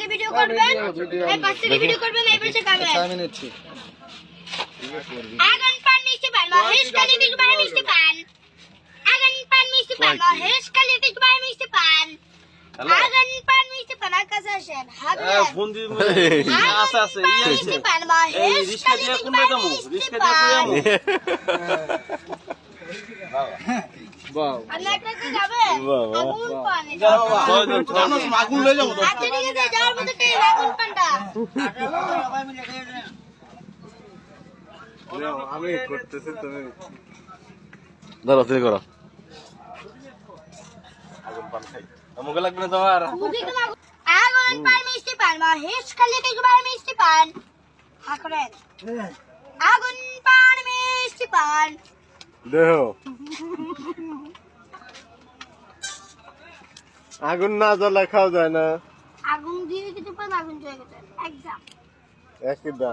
থেকে ভিডিও করবেন, এই পাশ থেকে ভিডিও করবেন, এই পাশে ক্যামেরা। আমি নিচ্ছি। আগুন পান মিষ্টি পান মহেশ কালী থেকে বাই মিষ্টি পান। আগুন পান মিষ্টি পান মহেশ কালী থেকে বাই মিষ্টি পান। আগুন পান মিষ্টি পান আকাশ আসেন হাগুন ফোন দি আছে আছে মিষ্টি পান মহেশ রিস্কা কালী দিয়া থেকে কোনে বাই যামু মিষ্টি রিস্কা দিয়া কই পান। যামু বাহ আপনি একটা কি যাবেন? আগুন পান আগুন লই যাবো আচ্ছা ঠিক আছে যাওয়ার মধ্যে কে আগুন পানটা আমি করতেছি তুমি ধরো তুই করো আগুন পান খাই আমাকে লাগবে না তোমার মুখে কেন আগুন পান মিষ্টি পান মহেশ কালী থেকে বাই মিষ্টি পান। হা করেন আগুন পান মিষ্টি পান। দেহ আগুন না জ্বলা খাওয়া যায় না আগুন দিয়ে কিছু পান আগুন চলে গেছে একদম একই দাম